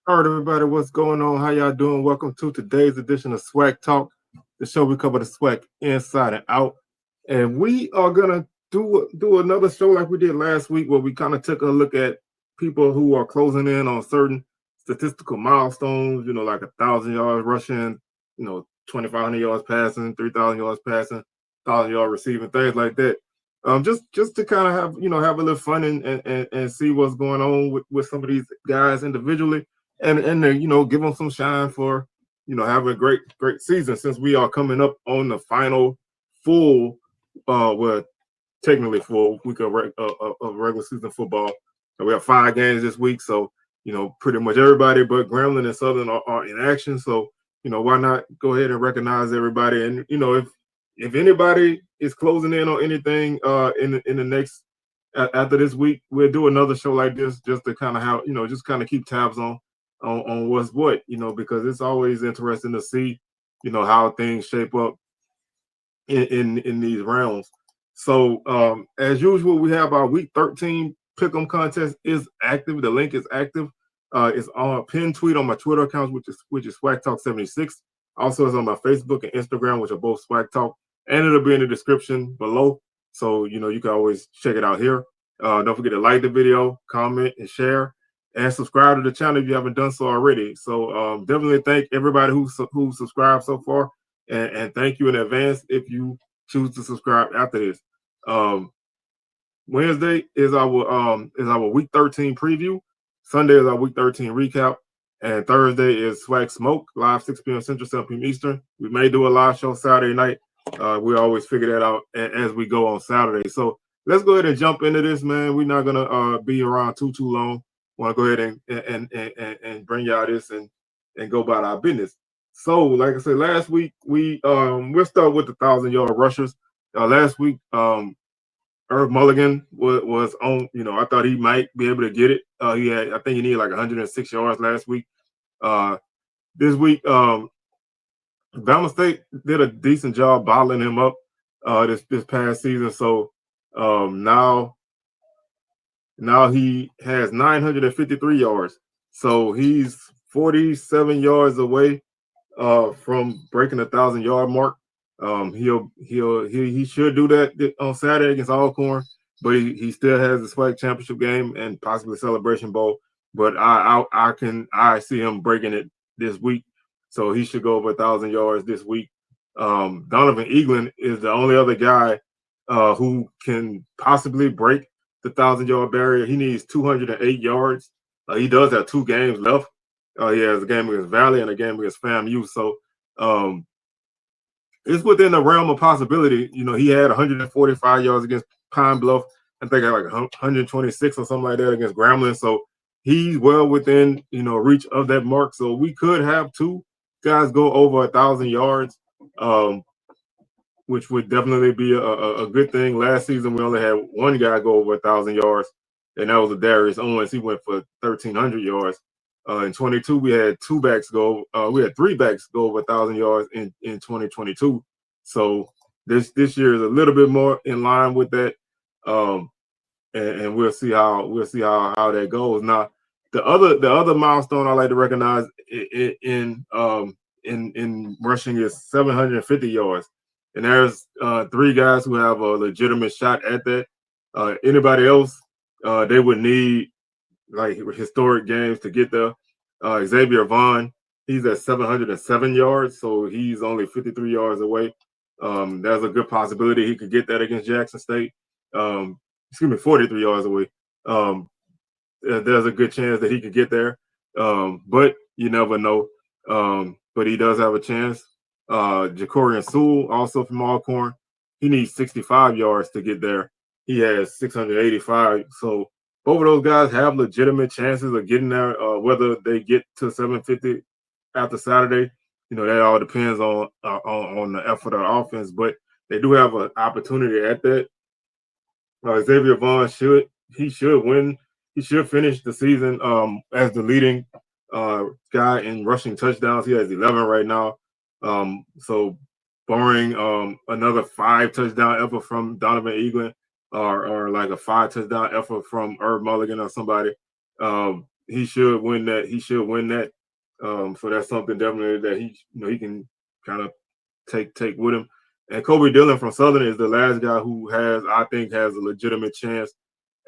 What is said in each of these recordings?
All right, everybody, what's going on? How y'all doing? Welcome to today's edition of SWAC Talk, the show we cover the SWAC inside and out. And we are gonna do another show like we did last week, where we kind of took a look at people who are closing in on certain statistical milestones. Like 1,000 yards rushing, 2,500 yards passing, 3,000 yards passing, 1,000 yard receiving, things like that. Just to kind of have a little fun and see what's going on with some of these guys individually and give them some shine for having a great season, since we are coming up on the final full well, technically full week of regular season football. And we have 5 games this week, so pretty much everybody but Grambling and Southern are in action. So why not go ahead and recognize everybody? And if anybody is closing in on anything in the next after this week, we'll do another show like this just to kind of have just kind of keep tabs on what's what, because it's always interesting to see how things shape up in these rounds. So as usual, we have our week 13 pick'em contest is active. The link is active. It's on a pinned tweet on my Twitter account, which is Swag Talk 76. Also, it's on my Facebook and Instagram, which are both Swag Talk, and it'll be in the description below. So you can always check it out here. Don't forget to like the video, comment, and share, and subscribe to the channel if you haven't done so already. So definitely thank everybody who subscribed so far, and thank you in advance if you choose to subscribe after this. Wednesday is our week 13 preview. Sunday is our week 13 recap, and Thursday is Swag Smoke live 6 p.m. Central, 7 p.m. Eastern. We may do a live show Saturday night. We always figure that out as we go on Saturday. So let's go ahead and jump into this, man. We're not gonna be around too long. Want to go ahead and bring y'all this and go about our business. So, like I said, last week we'll start with the 1,000 yard rushers. Last week, Irv Mulligan was on. I thought he might be able to get it. I think he needed like 106 yards last week. This week, Bama State did a decent job bottling him up this past season. So now he has 953 yards. So he's 47 yards away from breaking the 1,000 yard mark. He should do that on Saturday against Alcorn, but he still has the SWAC championship game and possibly Celebration Bowl. But I see him breaking it this week, so he should go over 1,000 yards this week. Donovan Eaglin is the only other guy who can possibly break the 1,000 yard barrier. He needs 208 yards. He does have 2 games left. He has a game against Valley and a game against FAMU. So it's within the realm of possibility. He had 145 yards against Pine Bluff. I think I had like 126 or something like that against Grambling. So he's well within reach of that mark. So we could have 2 guys go over 1,000 yards, which would definitely be a good thing. Last season we only had 1 guy go over 1,000 yards, and that was Darius Owens. He went for 1,300 yards. In 22, we had 3 backs go over 1,000 yards in 2022. So this year is a little bit more in line with that, and we'll see how that goes. Now, the other milestone I like to recognize in rushing is 750 yards, and there's 3 guys who have a legitimate shot at that. Anybody else, they would need like historic games to get there. Xavier Vaughn, he's at 707 yards, so he's only 53 yards away. There's a good possibility he could get that against Jackson State. 43 yards away. There's a good chance that he could get there, but you never know. But he does have a chance. Jacorian Sewell, also from Alcorn, he needs 65 yards to get there. He has 685. So both of those guys have legitimate chances of getting there. Whether they get to 750 after Saturday, that all depends on the effort of the offense. But they do have an opportunity at that. Xavier Vaughn should win. He should finish the season as the leading guy in rushing touchdowns. He has 11 right now. So barring another 5 touchdown effort from Donovan Eaglin, or like a 5 touchdown effort from Irv Mulligan or somebody, he should win that. He should win that. So that's something definitely that he can kind of take with him. And Kobe Dillon from Southern is the last guy who I think has a legitimate chance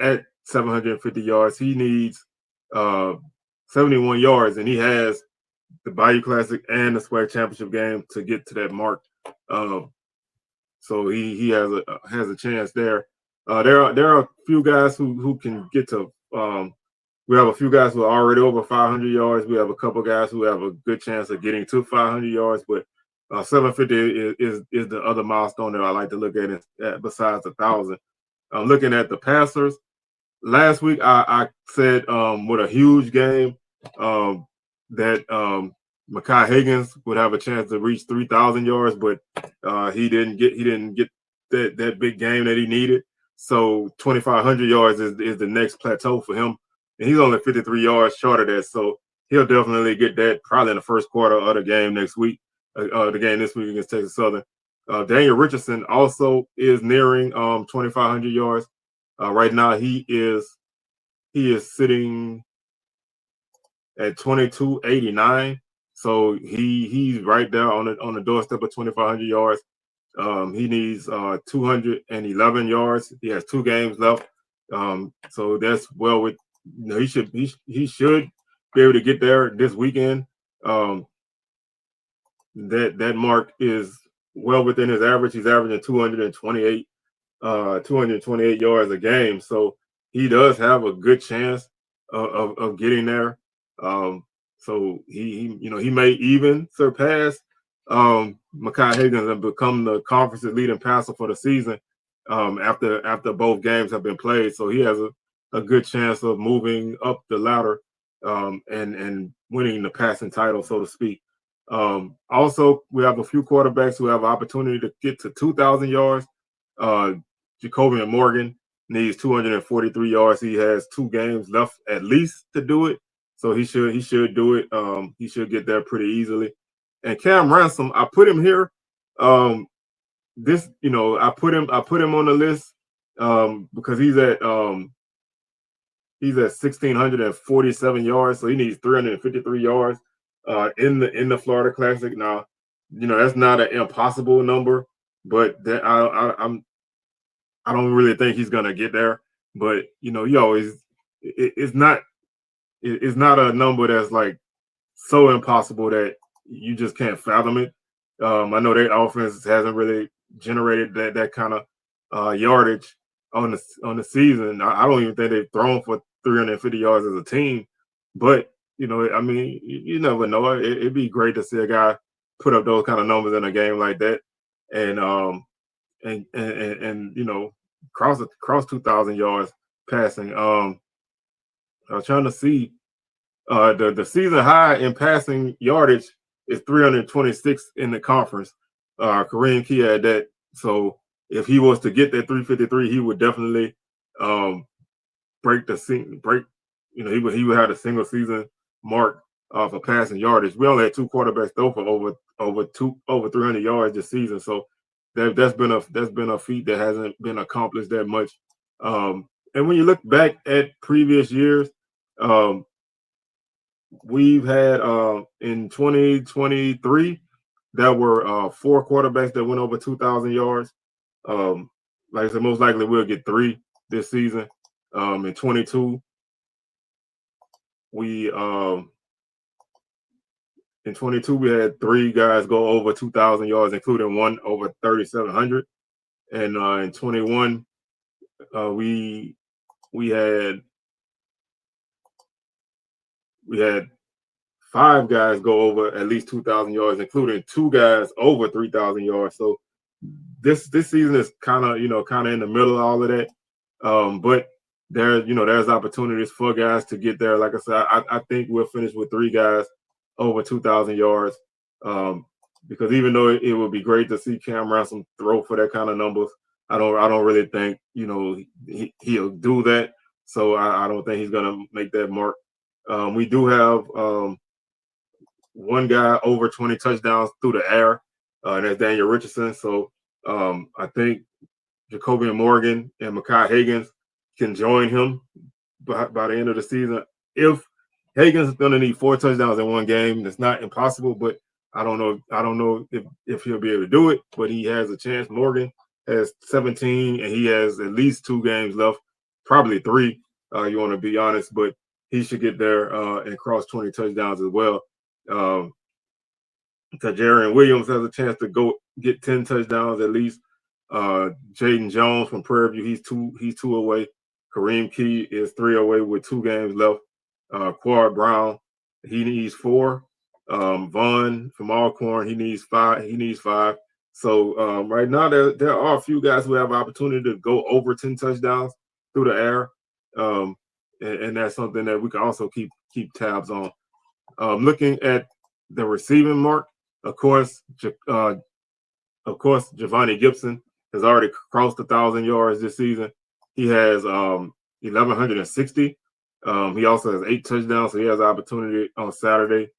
at 750 yards. He needs 71 yards, and he has the Bayou Classic and the SWAC championship game to get to that mark. So he has a chance there. There are a few guys who can get to. We have a few guys who are already over 500 yards. We have a couple guys who have a good chance of getting to 500 yards, but 750 is the other milestone that I like to look at besides 1,000. Looking at the passers, last week I said with a huge game that Mekhi Higgins would have a chance to reach 3,000 yards, but he didn't get that big game that he needed. So 2,500 yards is the next plateau for him, and he's only 53 yards short of that. So he'll definitely get that probably in the first quarter of the game next week. The game this week against Texas Southern. Daniel Richardson also is nearing 2,500 yards. Right now he is sitting at 2,289. So he's right there on the doorstep of 2,500 yards. He needs 211 yards. He has 2 games left. So that's well with he should be able to get there this weekend. That mark is well within his average. He's averaging 228 yards a game. So he does have a good chance of getting there. So he may even surpass Mekhi Higgins and become the conference's leading passer for the season after both games have been played. So he has a good chance of moving up the ladder and winning the passing title, so to speak. Also, we have a few quarterbacks who have opportunity to get to 2,000 yards. Jacobian Morgan needs 243 yards. He has 2 games left at least to do it. So he should do it. He should get there pretty easily. And Cam Ransom, I put him here. I put him on the list because he's at 1,647 yards. So he needs 353 yards in the Florida Classic. Now, that's not an impossible number, but that I don't really think he's gonna get there. But he always it's not a number that's like so impossible that you just can't fathom it. I know their offense hasn't really generated that kind of yardage on the season. I don't even think they've thrown for 350 yards as a team. But I mean, you never know. It'd be great to see a guy put up those kind of numbers in a game like that, and cross 2,000 yards passing. I was trying to see the season high in passing yardage is 326 in the conference. Kareem Key had that. So if he was to get that 353, he would definitely break. He would have a single season mark for passing yardage. We only had 2 quarterbacks though for over 300 yards this season. So that's been a feat that hasn't been accomplished that much. And when you look back at previous years, we've had in 2023 there were 4 quarterbacks that went over 2,000 yards. Like I said, most likely we'll get 3 this season. In 22, we had 3 guys go over 2,000 yards, including one over 3,700. And in 21, we had 5 guys go over at least 2,000 yards, including 2 guys over 3,000 yards. So this season is kind of in the middle of all of that. But there's opportunities for guys to get there. Like I said, I think we'll finish with 3 guys over 2,000 yards. Because even though it would be great to see Cam Ransom throw for that kind of numbers, I don't really think he'll do that. So I don't think he's gonna make that mark. We do have one guy over 20 touchdowns through the air, and that's Daniel Richardson. So I think Jacobian Morgan and Mekhi Higgins can join him by the end of the season if Hagan's going to need 4 touchdowns in one game. It's not impossible, but I don't know. If he'll be able to do it, but he has a chance. Morgan has 17, and he has at least 2 games left, probably 3. You want to be honest, but he should get there and cross 20 touchdowns as well. Tajarian Williams has a chance to go get 10 touchdowns at least. Jaden Jones from Prairie View, he's 2 away. Kareem Key is 3 away with 2 games left. Quad Brown, he needs 4. Vaughn from Alcorn, he needs 5. So right now there are a few guys who have opportunity to go over 10 touchdowns through the air. And that's something that we can also keep tabs on. Looking at the receiving mark, of course, Giovanni Gibson has already crossed 1,000 yards this season. He has 1,160. He also has 8 touchdowns, so he has an opportunity on Saturday.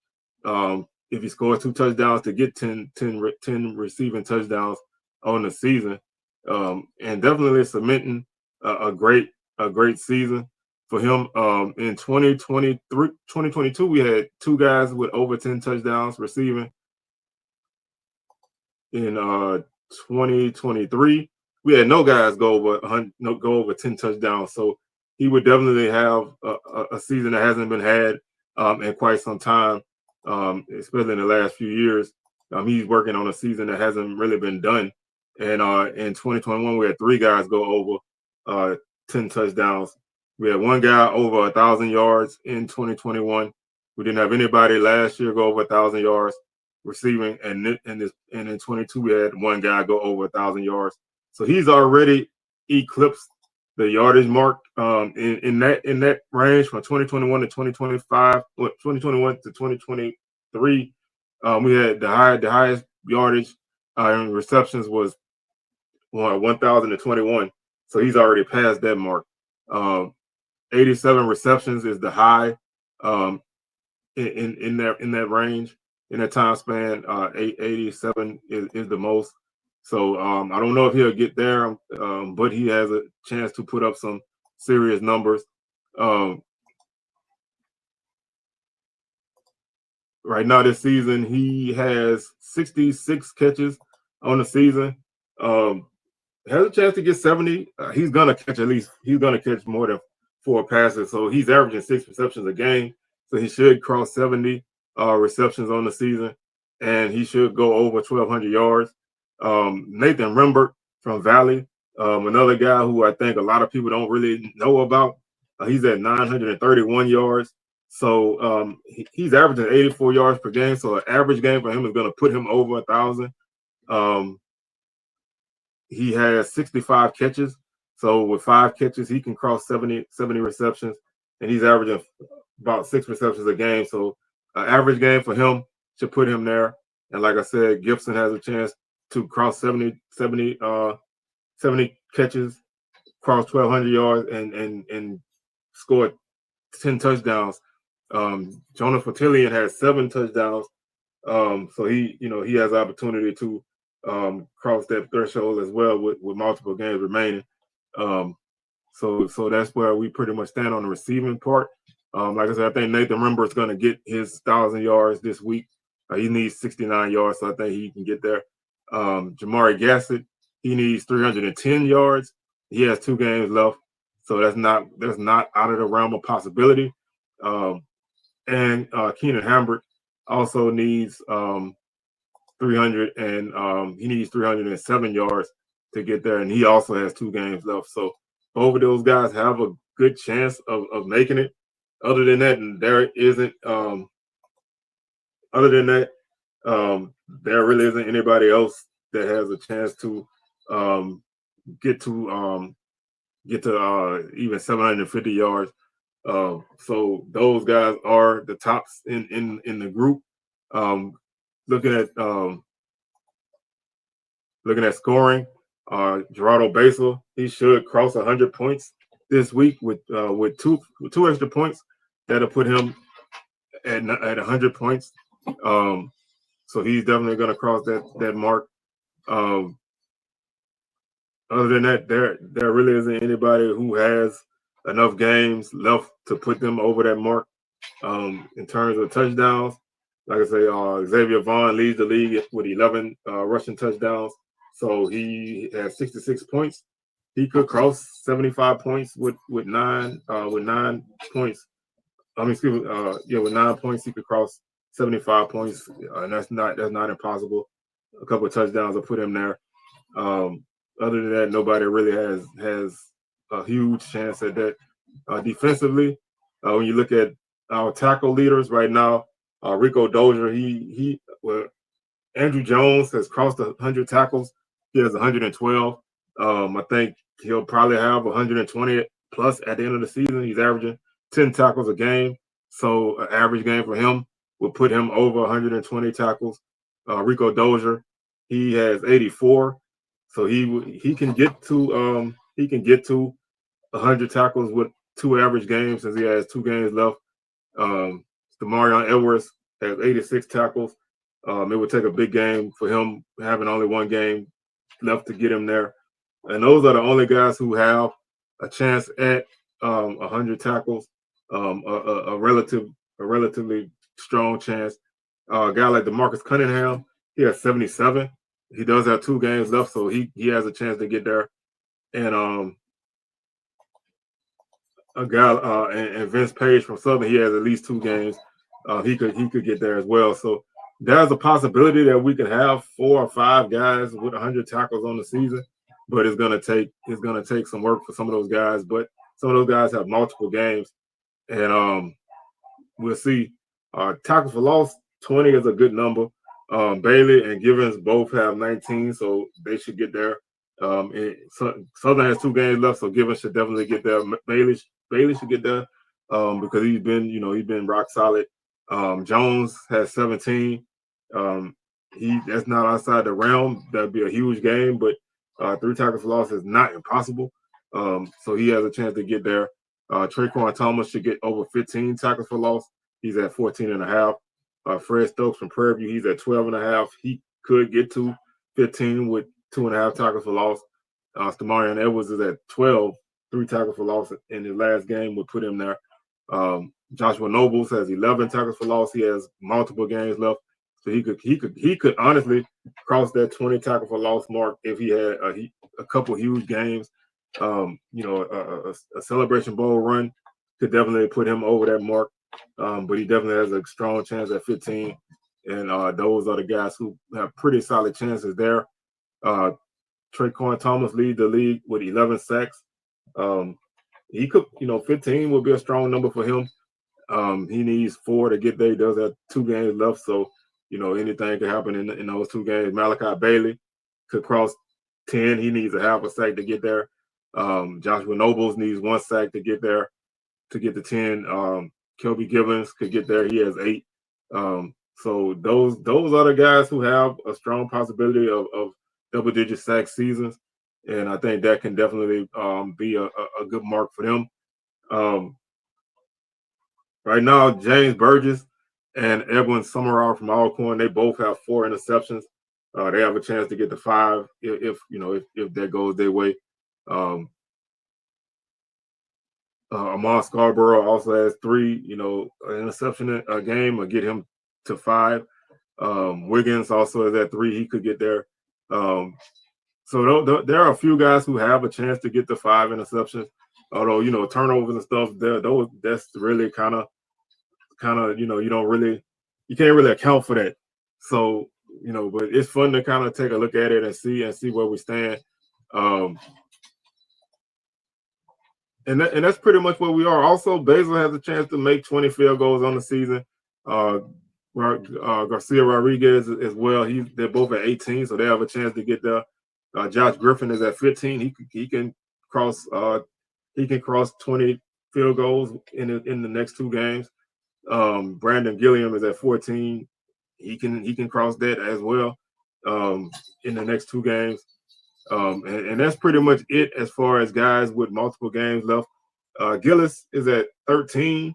If he scores 2 touchdowns to get 10 receiving touchdowns on the season, and definitely cementing a great season for him. In 2022, we had 2 guys with over 10 touchdowns receiving. In 2023, we had no guys go over 10 touchdowns. So he would definitely have a season that hasn't been had in quite some time, especially in the last few years. He's working on a season that hasn't really been done. And in 2021, we had 3 guys go over 10 touchdowns. We had 1 guy over 1,000 yards in 2021. We didn't have anybody last year go over 1,000 yards receiving, and in 22 we had 1 guy go over 1,000 yards. So he's already eclipsed the yardage mark in that range from 2021 to 2025, 2021 to 2023. We had the highest yardage in receptions was 1,021. So he's already passed that mark. 87 receptions is the high in that range. In that time span, 87 is the most. So I don't know if he'll get there, but he has a chance to put up some serious numbers. Right now this season, he has 66 catches on the season. Has a chance to get 70. He's gonna catch more than 4 passes. So he's averaging 6 receptions a game. So he should cross 70 receptions on the season, and he should go over 1,200 yards. Nathan Rembert from Valley, another guy who I think a lot of people don't really know about. He's at 931 yards. So he's averaging 84 yards per game. So an average game for him is going to put him over 1,000. He has 65 catches. So with 5 catches, he can cross 70 receptions, and he's averaging about 6 receptions a game. So an average game for him should put him there. And like I said, Gibson has a chance to cross 70 catches, cross 1,200 yards, and score 10 touchdowns. Jonah Fortillion has 7 touchdowns. So he has the opportunity to cross that threshold as well with multiple games remaining. So that's where we pretty much stand on the receiving part. Like I said, I think Nathan Rembert's going to get his 1,000 yards this week. He needs 69 yards, so I think he can get there. Jamari Gassett, he needs 310 yards. He has 2 games left, so that's not out of the realm of possibility. And Keenan Hambrick also needs 300, and he needs 307 yards to get there, and he also has 2 games left. So both of those guys have a good chance of making it. Other than that, there isn't. There really isn't anybody else that has a chance to get to even 750 yards. So those guys are the tops in the group. Looking at scoring, Gerardo Basel, he should cross 100 points this week with 2 extra points that'll put him at 100 points. So he's definitely going to cross that mark. Other than that, there really isn't anybody who has enough games left to put them over that mark. In terms of touchdowns, like I say, Xavier Vaughn leads the league with 11 rushing touchdowns. So he has 66 points. He could cross 75 points with nine points. Excuse me, with 9 points he could cross 75 points, and that's not impossible. A couple of touchdowns will put him there. Other than that, nobody really has a huge chance at that. Defensively, when you look at our tackle leaders right now, Rico Dozier, Andrew Jones has crossed 100 tackles. He has 112. I think he'll probably have 120 plus at the end of the season. He's averaging 10 tackles a game. So an average game for him would put him over 120 tackles. Rico Dozier, he has 84. So he can get to 100 tackles with 2 average games since he has 2 games left. Demarion Edwards has 86 tackles. It would take a big game for him having only 1 game left to get him there. And those are the only guys who have a chance at 100 tackles, a relatively strong chance. A guy like DeMarcus Cunningham, he has 77. He does have 2 games left, so he has a chance to get there. And a guy and Vince Page from Southern, he has at least 2 games. He could get there as well. So there's a possibility that we could have 4 or 5 guys with 100 tackles on the season, but it's gonna take some work for some of those guys. But some of those guys have multiple games, and we'll see. Tackles for loss, 20 is a good number. Bailey and Givens both have 19, so they should get there. Southern has 2 games left, so Givens should definitely get there. Bailey should get there because he's been rock solid. Jones has 17. That's not outside the realm. That'd be a huge game, but 3 tackles for loss is not impossible. So he has a chance to get there. Traquan Thomas should get over 15 tackles for loss. He's at 14 and a half. Fred Stokes from Prairie View, he's at 12 and a half. He could get to 15 with 2.5 tackles for loss. Demarion Edwards is at 12, 3 tackles for loss in his last game would put him there. Joshua Nobles has 11 tackles for loss. He has multiple games left, so he could honestly cross that 20 tackle for loss mark if he had a couple huge games. A Celebration Bowl run could definitely put him over that mark. But he definitely has a strong chance at 15, and those are the guys who have pretty solid chances there. Traquan Thomas leads the league with 11 sacks. He could, 15 would be a strong number for him. He needs 4 to get there. He does have 2 games left, so anything could happen in those 2 games. Malachi Bailey could cross 10. He needs a half a sack to get there. Joshua Nobles needs 1 sack to get there to get to 10. Kelby Gibbons could get there. He has 8. So those are the guys who have a strong possibility of double-digit sack seasons, and I think that can definitely be a good mark for them. Right now, James Burgess and Edwin Summerall from Alcorn, they both have 4 interceptions. They have a chance to get to 5 if that goes their way. Amon Scarborough also has 3, an interception a game or get him to 5. Wiggins also is at 3. He could get there. So there are a few guys who have a chance to get to 5 interceptions. Although, turnovers and stuff, that's really kind of, you can't really account for that. So, but it's fun to kind of take a look at it and see where we stand. And that's pretty much where we are. Also, Basil has a chance to make 20 field goals on the season. Garcia Rodriguez as well. They're both at 18, so they have a chance to get there. Josh Griffin is at 15. He can cross 20 field goals in the next 2 games. Brandon Gilliam is at 14. He can cross that as well in the next 2 games. And that's pretty much it as far as guys with multiple games left. Gillis is at 13.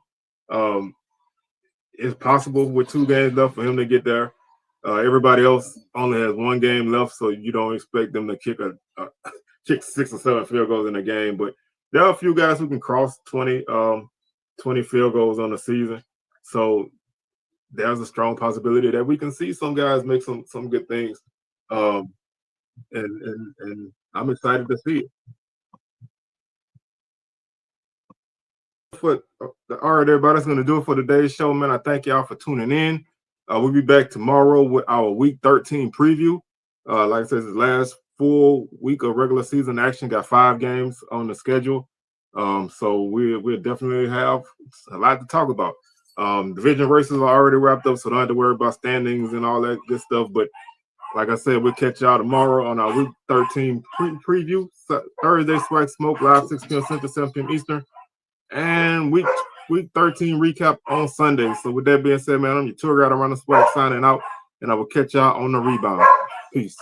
It's possible with 2 games left for him to get there. Everybody else only has 1 game left, so you don't expect them to kick 6 or 7 field goals in a game. But there are a few guys who can cross 20 field goals on the season. So there's a strong possibility that we can see some guys make some good things. Um, and I'm excited to see it. All right, everybody, that's going to do it for today's show, man. I thank y'all for tuning in. We'll be back tomorrow with our Week 13 preview. Like I said, the last full week of regular season action. Got 5 games on the schedule, so we'll definitely have a lot to talk about. Division races are already wrapped up, so don't have to worry about standings and all that good stuff. But like I said, we'll catch y'all tomorrow on our Week 13 preview. Thursday, SWAC Smoke live 6 p.m. Central, 7 p.m. Eastern. And week 13 recap on Sunday. So with that being said, man, I'm your tour guide around the SWAC signing out, and I will catch y'all on the rebound. Peace.